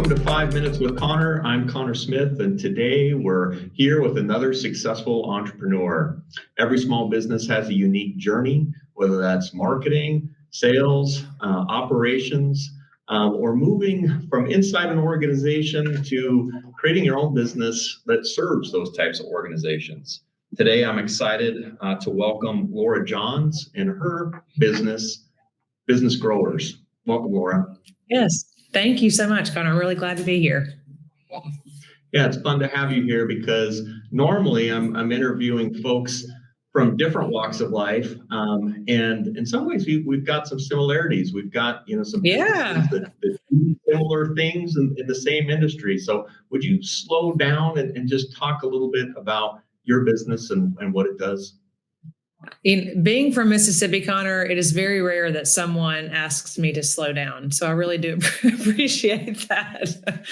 Welcome to 5 Minutes with Conor. I'm Conor Smith, and today we're here with another successful entrepreneur. Every small business has a unique journey, whether that's marketing, sales, operations, or moving from inside an organization to creating your own business that serves those types of organizations. Today, I'm excited to welcome Laura Johns and her business Growers. Welcome, Laura. Yes. Thank you so much, Conor. I'm really glad to be here. Yeah, it's fun to have you here because normally I'm interviewing folks from different walks of life, and in some ways we've got some similarities. We've got some businesses that do similar things in the same industry. So would you slow down and just talk a little bit about your business and what it does? In being from Mississippi, Conor, it is very rare that someone asks me to slow down. So I really do appreciate that.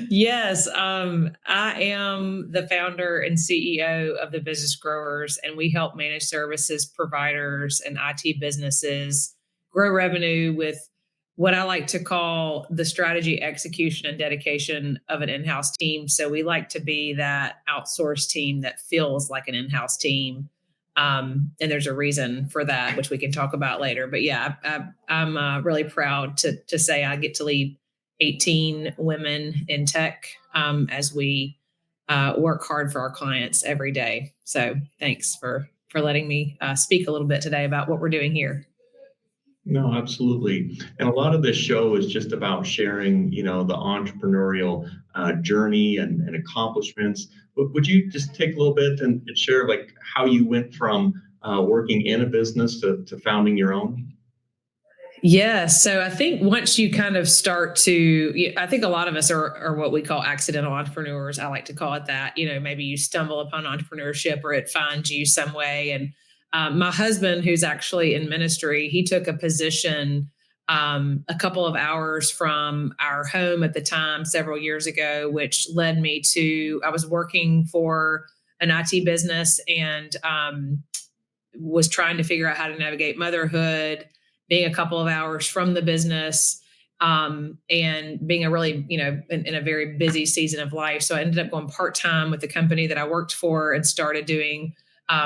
Yes, I am the founder and CEO of the Business Growers, and we help managed services providers and IT businesses grow revenue with what I like to call the strategy, execution, and dedication of an in-house team. So we like to be that outsourced team that feels like an in-house team. And there's a reason for that, which we can talk about later. But yeah, I'm really proud to say I get to lead 18 women in tech as we work hard for our clients every day. So thanks for letting me speak a little bit today about what we're doing here. No, absolutely. And a lot of this show is just about sharing, the entrepreneurial journey and accomplishments. But would you just take a little bit and share like how you went from working in a business to founding your own? Yes. So I think once you kind of start to, I think a lot of us are what we call accidental entrepreneurs. I like to call it that. Maybe you stumble upon entrepreneurship or it finds you some way. And my husband, who's actually in ministry, he took a position a couple of hours from our home at the time several years ago, which led me to, I was working for an IT business and was trying to figure out how to navigate motherhood, being a couple of hours from the business, and being a really, in a very busy season of life. So I ended up going part-time with the company that I worked for and started doing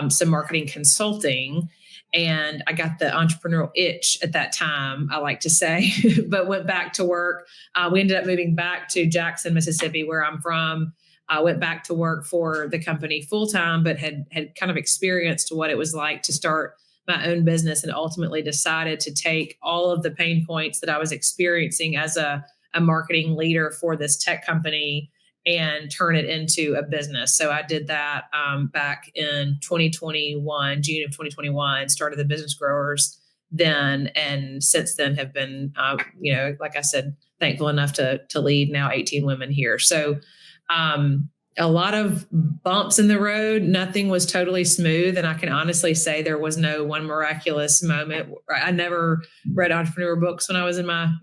some marketing consulting. And I got the entrepreneurial itch at that time, I like to say, but went back to work. We ended up moving back to Jackson, Mississippi, where I'm from. I went back to work for the company full-time, but had kind of experienced what it was like to start my own business and ultimately decided to take all of the pain points that I was experiencing as a marketing leader for this tech company and turn it into a business. So I did that back in 2021, June of 2021, started the Business Growers then. And since then have been, like I said, thankful enough to lead now 18 women here. So a lot of bumps in the road. Nothing was totally smooth. And I can honestly say there was no one miraculous moment. I never read entrepreneur books when I was in my,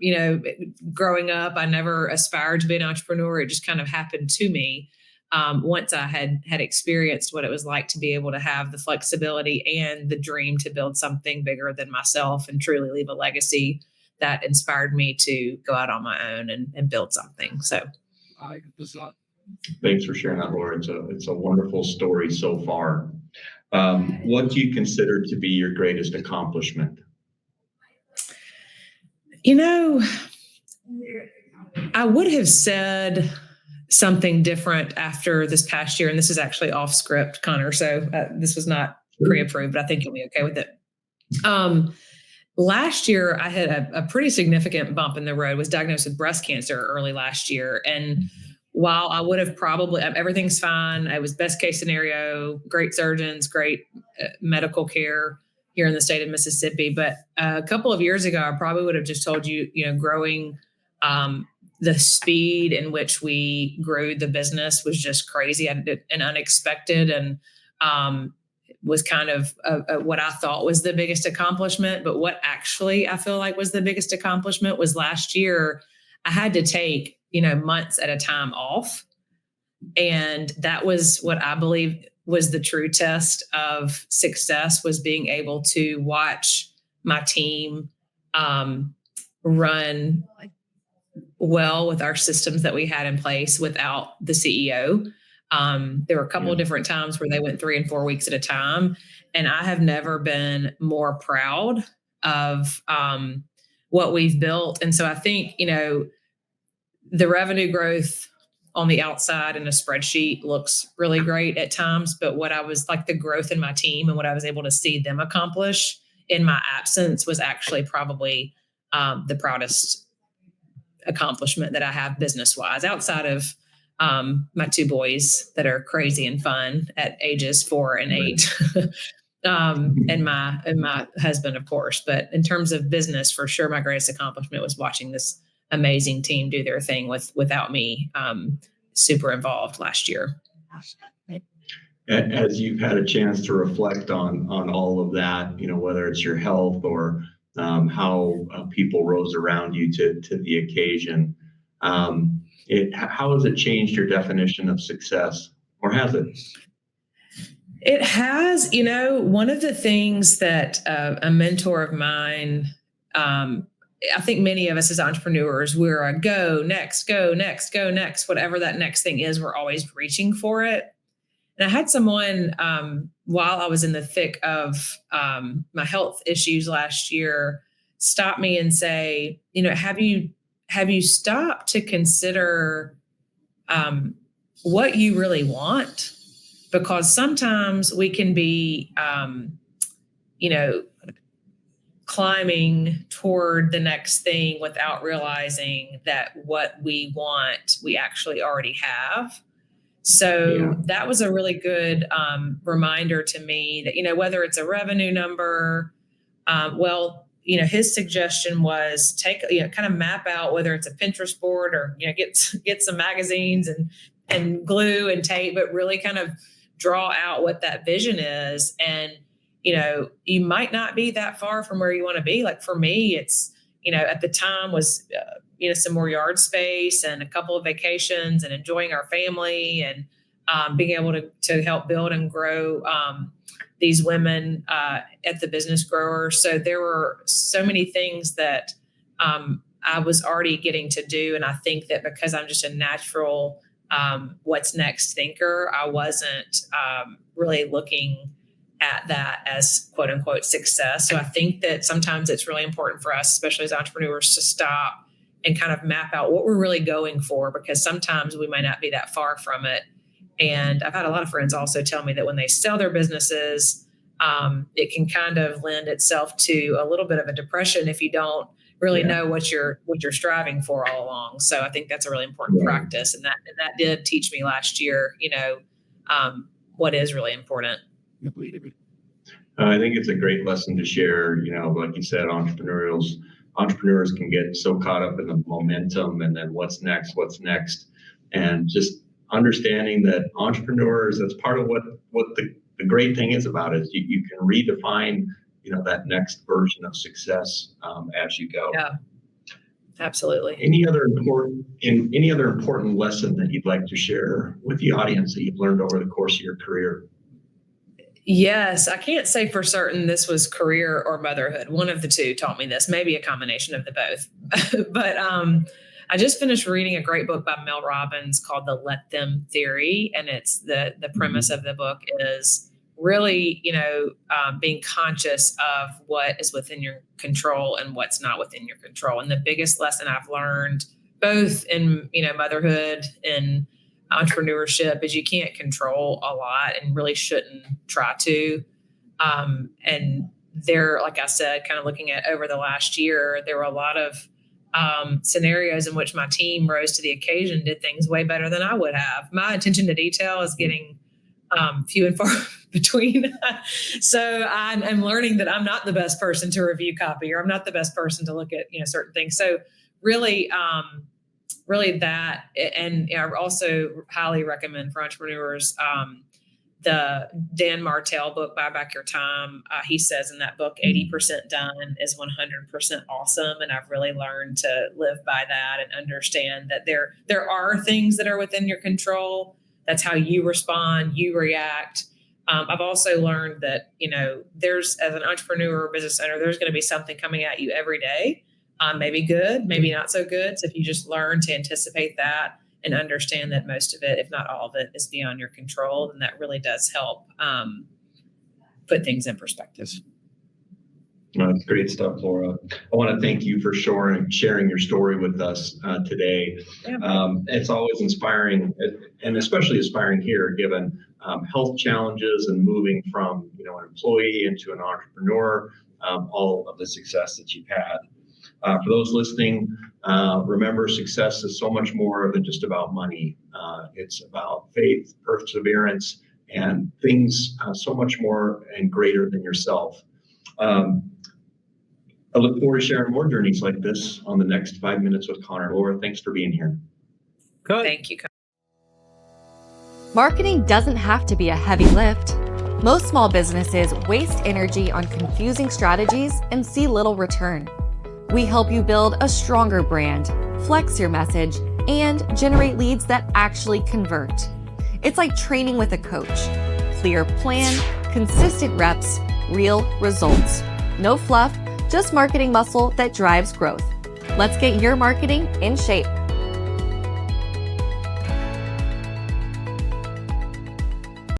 growing up. I never aspired to be an entrepreneur. It just kind of happened to me once I had experienced what it was like to be able to have the flexibility and the dream to build something bigger than myself and truly leave a legacy that inspired me to go out on my own and build something. So thanks for sharing that, Laura. It's a wonderful story so far. What do you consider to be your greatest accomplishment? I would have said something different after this past year, and this is actually off script, Conor, so this was not pre-approved, but I think you'll be okay with it. Last year, I had a pretty significant bump in the road, was diagnosed with breast cancer early last year, and while I would have probably, everything's fine. It was best case scenario, great surgeons, great medical care here in the state of Mississippi. But a couple of years ago, I probably would have just told you, growing the speed in which we grew the business was just crazy and unexpected, and was kind of what I thought was the biggest accomplishment. But what actually I feel like was the biggest accomplishment was last year, I had to take months at a time off. And that was what I believe was the true test of success, was being able to watch my team run well with our systems that we had in place without the CEO. There were a couple of different times where they went 3 and 4 weeks at a time. And I have never been more proud of what we've built. And so I think, the revenue growth on the outside in a spreadsheet looks really great at times. But what I was like, the growth in my team and what I was able to see them accomplish in my absence was actually probably the proudest accomplishment that I have business wise, outside of my 2 boys that are crazy and fun at ages 4 and 8. And my husband, of course. But in terms of business, for sure, my greatest accomplishment was watching this amazing team do their thing without me super involved last year. As you've had a chance to reflect on all of that, whether it's your health or how people rose around you to the occasion, how has it changed your definition of success, or has it? It has. One of the things that a mentor of mine, I think many of us as entrepreneurs, we're a go next, whatever that next thing is, we're always reaching for it. And I had someone while I was in the thick of my health issues last year stop me and say, have you stopped to consider what you really want? Because sometimes we can be, climbing toward the next thing without realizing that what we want, we actually already have. So that was a really good reminder to me that, whether it's a revenue number, his suggestion was kind of map out whether it's a Pinterest board or, get some magazines and glue and tape, but really kind of draw out what that vision is. And, you might not be that far from where you want to be. Like for me, it's, at the time was, some more yard space and a couple of vacations and enjoying our family and being able to help build and grow these women at the Business Grower. So there were so many things that I was already getting to do. And I think that because I'm just a natural what's next thinker, I wasn't really looking at that as quote unquote success. So I think that sometimes it's really important for us, especially as entrepreneurs, to stop and kind of map out what we're really going for, because sometimes we might not be that far from it. And I've had a lot of friends also tell me that when they sell their businesses, it can kind of lend itself to a little bit of a depression if you don't really know what you're striving for all along. So I think that's a really important practice. And that did teach me last year, what is really important. I think it's a great lesson to share. Like you said, entrepreneurs can get so caught up in the momentum and then what's next, and just understanding that entrepreneurs, that's part of what the great thing is about it. Is you can redefine, that next version of success as you go. Yeah, absolutely. Any other important lesson that you'd like to share with the audience that you've learned over the course of your career? Yes, I can't say for certain this was career or motherhood. One of the two taught me this, maybe a combination of the both. But I just finished reading a great book by Mel Robbins called The Let Them Theory. And it's the premise of the book is really, being conscious of what is within your control and what's not within your control. And the biggest lesson I've learned both in, motherhood and entrepreneurship is you can't control a lot and really shouldn't try to. And there, like I said, kind of looking at over the last year, there were a lot of scenarios in which my team rose to the occasion, did things way better than I would have. My attention to detail is getting few and far between. So I'm learning that I'm not the best person to review copy, or I'm not the best person to look at, certain things. So really that, and I also highly recommend for entrepreneurs, the Dan Martell book, Buy Back Your Time. He says in that book, 80% done is 100% awesome. And I've really learned to live by that and understand that there are things that are within your control. That's how you respond, you react. I've also learned that, there's, as an entrepreneur or business owner, there's going to be something coming at you every day. maybe good, maybe not so good. So if you just learn to anticipate that and understand that most of it, if not all of it, is beyond your control, then that really does help put things in perspective. That's great stuff, Laura. I want to thank you for sharing your story with us today. It's always inspiring, and especially inspiring here, given health challenges and moving from an employee into an entrepreneur, all of the success that you've had. For those listening, remember, success is so much more than just about money. It's about faith, perseverance, and things so much more and greater than yourself. I look forward to sharing more journeys like this on the next 5 Minutes with Conor. Laura, thanks for being here. Good. Thank you. Marketing doesn't have to be a heavy lift. Most small businesses waste energy on confusing strategies and see little return. We help you build a stronger brand, flex your message, and generate leads that actually convert. It's like training with a coach. Clear plan, consistent reps, real results. No fluff, just marketing muscle that drives growth. Let's get your marketing in shape.